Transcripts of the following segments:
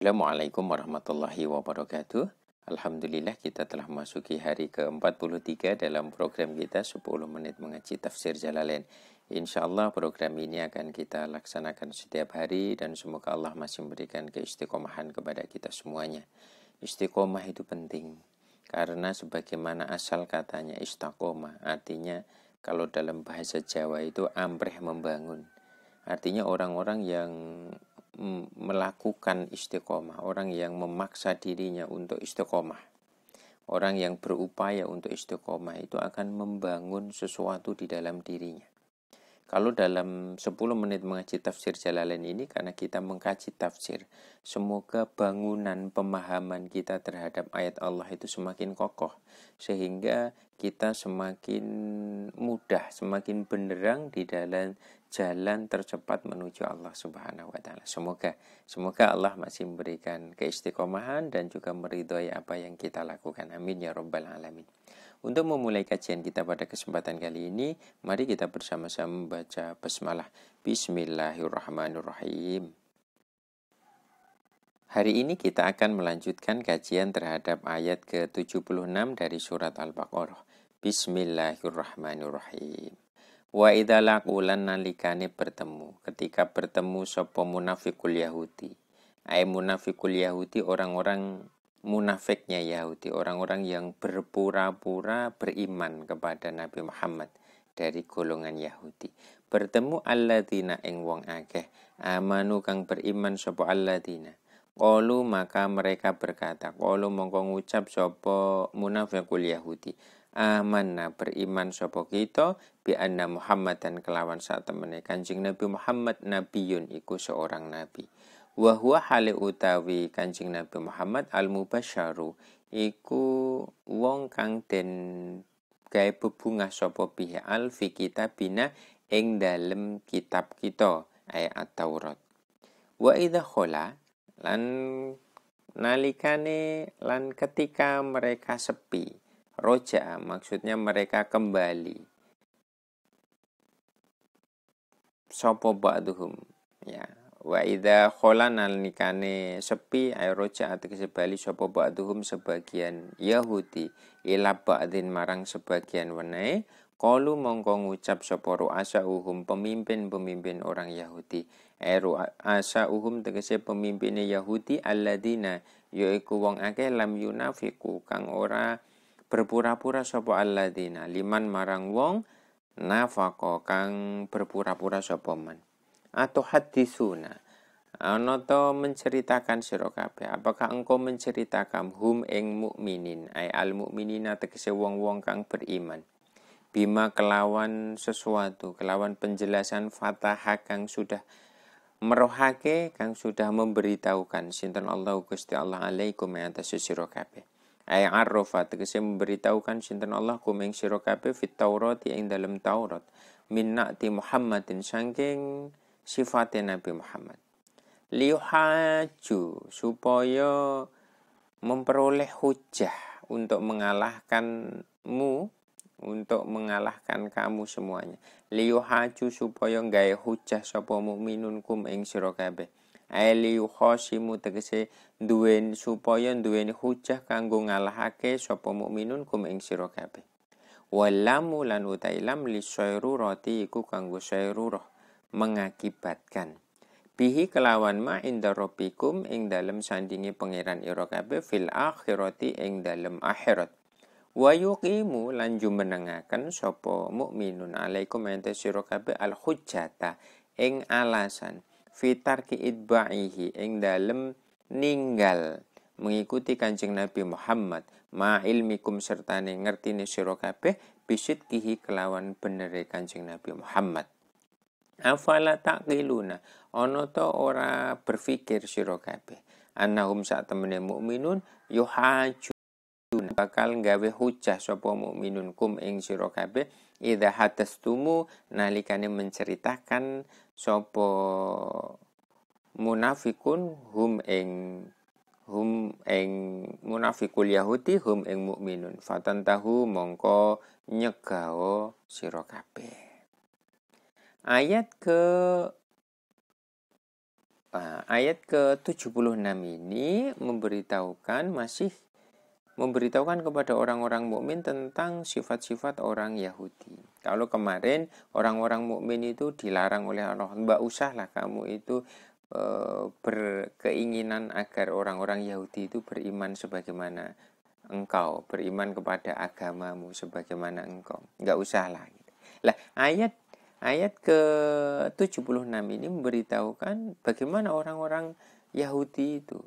Assalamualaikum warahmatullahi wabarakatuh. Alhamdulillah kita telah memasuki hari ke-43 dalam program kita 10 menit mengaji tafsir Jalalain. Insyaallah program ini akan kita laksanakan setiap hari dan semoga Allah masih memberikan keistiqomahan kepada kita semuanya. Istiqomah itu penting karena sebagaimana asal katanya istiqomah, artinya kalau dalam bahasa Jawa itu ampreh membangun. Artinya orang-orang yang melakukan istiqomah, orang yang memaksa dirinya untuk istiqomah, orang yang berupaya untuk istiqomah itu akan membangun sesuatu di dalam dirinya. Kalau dalam 10 menit mengaji tafsir Jalalain ini, karena kita mengkaji tafsir, semoga bangunan pemahaman kita terhadap ayat Allah itu semakin kokoh, sehingga kita semakin mudah, semakin benderang di dalam jalan tercepat menuju Allah Subhanahu wa Ta'ala. Semoga Allah masih memberikan keistiqomahan dan juga meridhoi apa yang kita lakukan. Amin ya Rabbal Alamin. Untuk memulai kajian kita pada kesempatan kali ini, mari kita bersama-sama membaca basmalah. Bismillahirrahmanirrahim. Hari ini kita akan melanjutkan kajian terhadap ayat ke-76 dari surat Al-Baqarah. Bismillahirrahmanirrahim. Wa idza laqulan nalikane bertemu, ketika bertemu sapa munafikul Yahudi. Munafikul Yahudi orang-orang munafiknya Yahudi, orang-orang yang berpura-pura beriman kepada Nabi Muhammad dari golongan Yahudi. Bertemu alladzina ing wong akeh, amanu kang beriman sapa alladzina. Qalu maka mereka berkata, qalu mongko ngucap sapa munafikul Yahudi. Amanna beriman sapa kita bi anna Muhammadan kelawan sak temene Kanjeng Nabi Muhammad nabiyun iku seorang nabi. Wa huwa hale utawi Kanjeng Nabi Muhammad al-mubasyaru iku wong kang den gawe bebungah sapa bihi fi kitabina ing dalem kitab kita ayat Taurat. Wa idza khala lan nalikane lan ketika mereka sepi, roja maksudnya mereka kembali. Sapa ba'duhum ya. Wa idza kholana nikane sepi ay roja ategese bali sapa ba'duhum sebagian Yahudi ila ba'din marang sebagian wenehe qalu mongko ngucap sapa ru'asauhum pemimpin-pemimpin orang Yahudi ru'asauhum tegese pemimpine Yahudi alladzina yaiku wong akeh lam yunafiku kang ora berpura-pura sapa alladzina liman marang wong nafaqo kang berpura-pura sapa man. Atau hadisuna ana to menceritakan sira kabeh, apakah engkau menceritakan hum ing mukminin ay al mukminina tegese wong-wong kang beriman bima kelawan sesuatu, kelawan penjelasan fatah kang sudah merohake, kang sudah memberitahukan sinten Allah Gusti Allah alaikum atas sira kabeh. Ay arrafa tegese memberitahukan sinten Allah kum ing sira kabeh fit Taurat ing dalam Taurat min na'ti Muhammadin saking sifatnya Nabi Muhammad. Liyuhaju supaya memperoleh hujah untuk mengalahkanmu, untuk mengalahkan kamu semuanya. Liyuhaju supaya gawe hujah sapa mukminun kum ing sira kabeh. Liyuhasimu tegese supaya duweni hujah kanggo ngalahake sapa mukminun kum ing sira kabeh. Walamu lan utailam lisairurati iku kanggo sairurah mengakibatkan bihi kelawan ma inda rabbikum ing dalem sandinge pangeran ira kabeh fil akhirati ing dalem akhirat wa yuqimu lan jumenengaken sapa mukminun alaikum ente sira kabeh al hujjata ing alasan fitarki idba'ihi ing dalem ninggal mengikuti Kanjeng Nabi Muhammad ma ilmikum sertane ngertine sira kabeh bisidqihi kelawan benere Kanjeng Nabi Muhammad. Afala taqiluna ana to ora berpikir sira kabeh annahum sak temene mukminun yuhajun bakal gawe hujah sapa mukminun kum ing sira kabeh idza hadastumu nalikane menceritakan sapa munafikun hum ing munafikul Yahudi hum ing mukminun fatantahu mongko nyegao sira kabeh. Ayat ke ayat ke-76 ini memberitahukan kepada orang-orang mukmin tentang sifat-sifat orang Yahudi. Kalau kemarin orang-orang mukmin itu dilarang oleh Allah, mbak usahlah kamu itu berkeinginan agar orang-orang Yahudi itu beriman sebagaimana engkau, beriman kepada agamamu sebagaimana engkau, nggak usahlah. Lah ayat ke-76 ini memberitahukan bagaimana orang-orang Yahudi itu.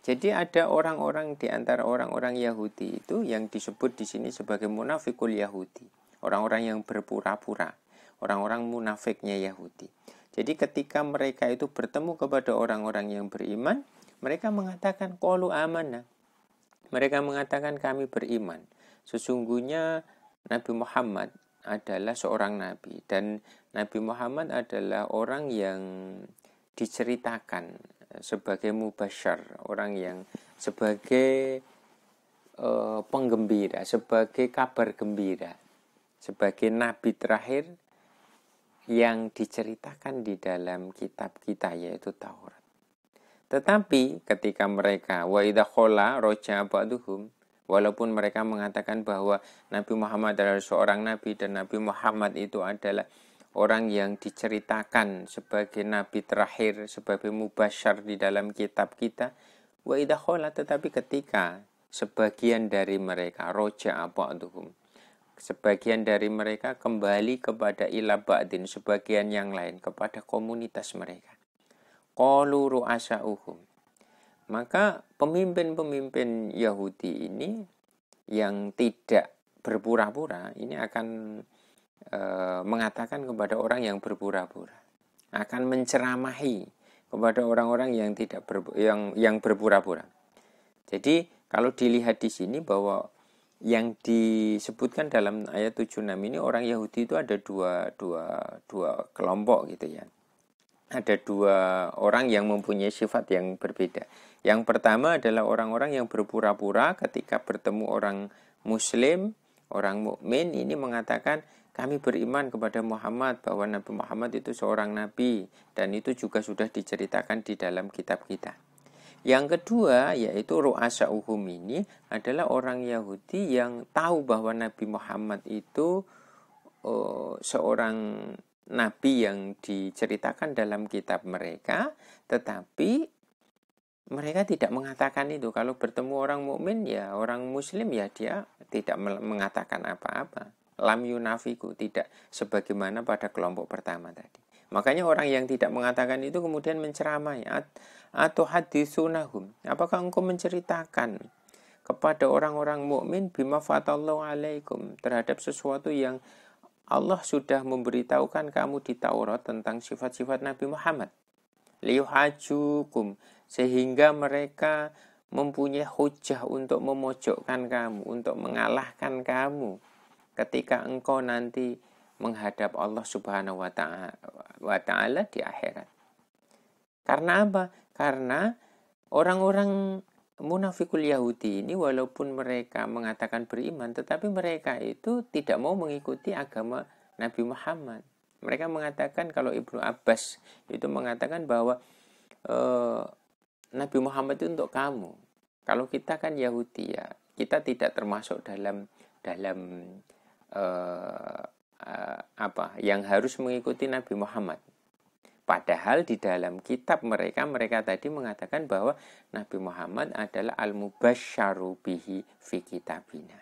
Jadi ada orang-orang di antara orang-orang Yahudi itu yang disebut di sini sebagai munafikul Yahudi, orang-orang yang berpura-pura, orang-orang munafiknya Yahudi. Jadi ketika mereka itu bertemu kepada orang-orang yang beriman, mereka mengatakan qalu amanna. Mereka mengatakan kami beriman. Sesungguhnya Nabi Muhammad adalah seorang nabi dan Nabi Muhammad adalah orang yang diceritakan sebagai mubasyar, orang yang sebagai penggembira, sebagai kabar gembira, sebagai nabi terakhir yang diceritakan di dalam kitab kita yaitu Taurat. Tetapi ketika mereka wa idza khala roja ba'duhum, walaupun mereka mengatakan bahwa Nabi Muhammad adalah seorang nabi dan Nabi Muhammad itu adalah orang yang diceritakan sebagai nabi terakhir, sebagai mubasyar di dalam kitab kita, wa idza khala, tetapi ketika sebagian dari mereka roja ba'duhum, sebagian dari mereka kembali kepada ila ba'din, sebagian yang lain kepada komunitas mereka, qalu ru'asa'uhum, maka pemimpin-pemimpin Yahudi ini yang tidak berpura-pura ini akan mengatakan kepada orang yang berpura-pura, akan menceramahi kepada orang-orang yang tidak yang berpura-pura. Jadi kalau dilihat di sini bahwa yang disebutkan dalam ayat 76 ini orang Yahudi itu ada dua kelompok gitu ya. Ada dua orang yang mempunyai sifat yang berbeda. Yang pertama adalah orang-orang yang berpura-pura ketika bertemu orang Muslim, orang mukmin ini mengatakan kami beriman kepada Muhammad, bahwa Nabi Muhammad itu seorang nabi dan itu juga sudah diceritakan di dalam kitab kita. Yang kedua yaitu ru'asa'uhum, ini adalah orang Yahudi yang tahu bahwa Nabi Muhammad itu seorang nabi yang diceritakan dalam kitab mereka, tetapi mereka tidak mengatakan itu. Kalau bertemu orang mukmin ya orang Muslim ya dia tidak mengatakan apa-apa. Lam yunafiku, tidak sebagaimana pada kelompok pertama tadi. Makanya orang yang tidak mengatakan itu kemudian menceramai atau hadisunahum. Apakah engkau menceritakan kepada orang-orang mukmin bima fatallahu alaikum, terhadap sesuatu yang Allah sudah memberitahukan kamu di Taurat tentang sifat-sifat Nabi Muhammad. Liyuhajukum, sehingga mereka mempunyai hujah untuk memojokkan kamu, untuk mengalahkan kamu ketika engkau nanti menghadap Allah Subhanahu wa Ta'ala di akhirat. Karena apa? Karena orang-orang munafikul Yahudi ini walaupun mereka mengatakan beriman, tetapi mereka itu tidak mau mengikuti agama Nabi Muhammad. Mereka mengatakan, kalau Ibnu Abbas itu mengatakan bahwa Nabi Muhammad itu untuk kamu. Kalau kita kan Yahudi ya, kita tidak termasuk dalam yang harus mengikuti Nabi Muhammad. Padahal di dalam kitab mereka tadi mengatakan bahwa Nabi Muhammad adalah al-mubasyyaru bihi fi kitabina.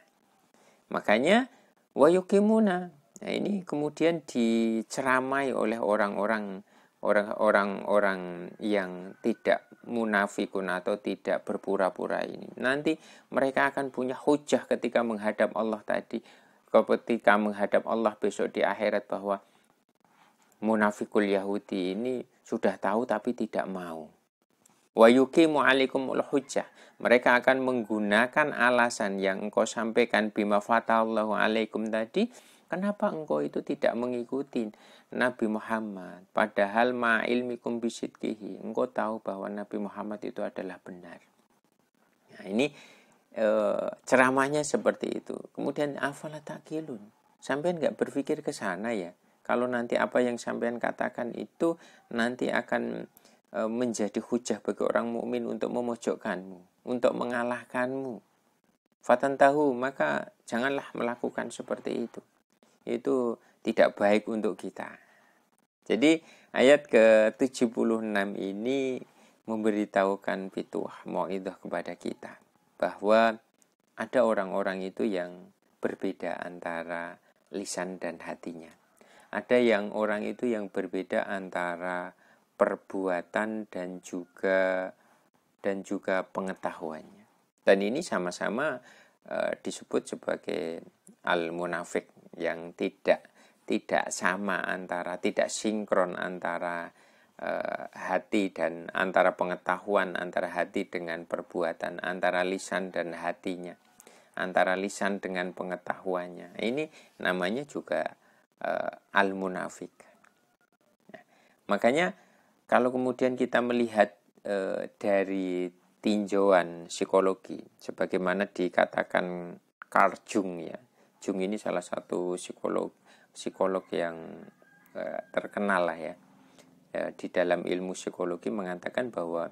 Makanya wa yuqimuna. Nah, ini kemudian diceramai oleh orang-orang yang tidak munafikun atau tidak berpura-pura ini. Nanti mereka akan punya hujah ketika menghadap Allah tadi, ketika menghadap Allah besok di akhirat, bahwa munafikul Yahudi ini sudah tahu tapi tidak mau. Wa yuqimu alaikumul hujjah. Mereka akan menggunakan alasan yang engkau sampaikan bima fatallahu alaikum tadi. Kenapa engkau itu tidak mengikuti Nabi Muhammad? Padahal ma'ilmikum bisidqihi. Engkau tahu bahwa Nabi Muhammad itu adalah benar. Nah, ini ceramahnya seperti itu. Kemudian afala taqilun. Sampean enggak berpikir ke sana ya? Kalau nanti apa yang sampean katakan itu nanti akan menjadi hujah bagi orang mukmin untuk memojokkanmu, untuk mengalahkanmu. Fatantahu, maka janganlah melakukan seperti itu. Itu tidak baik untuk kita. Jadi ayat ke-76 ini memberitahukan pituah mau'idhah kepada kita bahwa ada orang-orang itu yang berbeda antara lisan dan hatinya. Ada yang orang itu yang berbeda antara perbuatan dan juga pengetahuannya. Dan ini sama-sama disebut sebagai al-munafik yang tidak sama antara, tidak sinkron antara hati dan antara pengetahuan, antara hati dengan perbuatan, antara lisan dan hatinya, antara lisan dengan pengetahuannya. Ini namanya juga al-munafik. Nah, makanya kalau kemudian kita melihat dari tinjauan psikologi, sebagaimana dikatakan Carl Jung ya. Jung ini salah satu psikolog yang terkenal lah ya. Di dalam ilmu psikologi mengatakan bahwa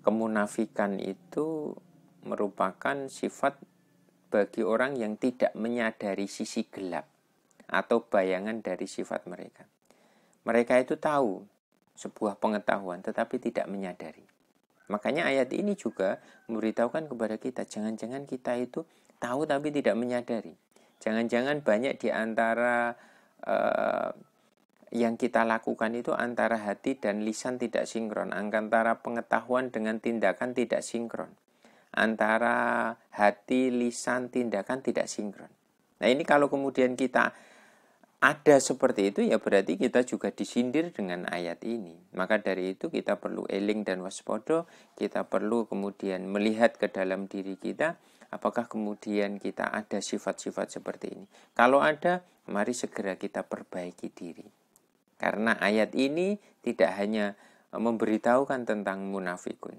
kemunafikan itu merupakan sifat bagi orang yang tidak menyadari sisi gelap atau bayangan dari sifat mereka. Mereka itu tahu sebuah pengetahuan tetapi tidak menyadari. Makanya ayat ini juga memberitahukan kepada kita, jangan-jangan kita itu tahu tapi tidak menyadari. Jangan-jangan banyak di antara yang kita lakukan itu antara hati dan lisan tidak sinkron, antara pengetahuan dengan tindakan tidak sinkron, antara hati, lisan, tindakan tidak sinkron. Nah ini kalau kemudian kita ada seperti itu, ya berarti kita juga disindir dengan ayat ini. Maka dari itu kita perlu eling dan waspada, kita perlu kemudian melihat ke dalam diri kita, apakah kemudian kita ada sifat-sifat seperti ini. Kalau ada, mari segera kita perbaiki diri. Karena ayat ini tidak hanya memberitahukan tentang munafikun,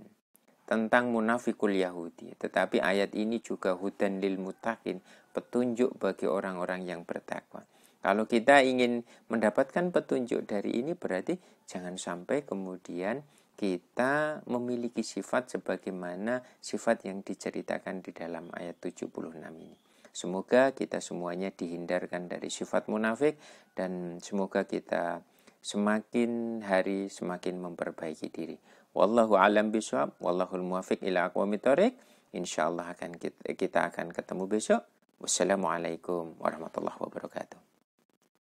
tentang munafikul Yahudi, tetapi ayat ini juga hudan lil muttaqin, petunjuk bagi orang-orang yang bertakwa. Kalau kita ingin mendapatkan petunjuk dari ini, berarti jangan sampai kemudian kita memiliki sifat sebagaimana sifat yang diceritakan di dalam ayat 76 ini. Semoga kita semuanya dihindarkan dari sifat munafik dan semoga kita semakin hari semakin memperbaiki diri. Wallahu a'lam bishawab, wallahul muwaffiq ila aqwamit thoriq. Insyaallah kita akan ketemu besok. Wassalamualaikum warahmatullahi wabarakatuh.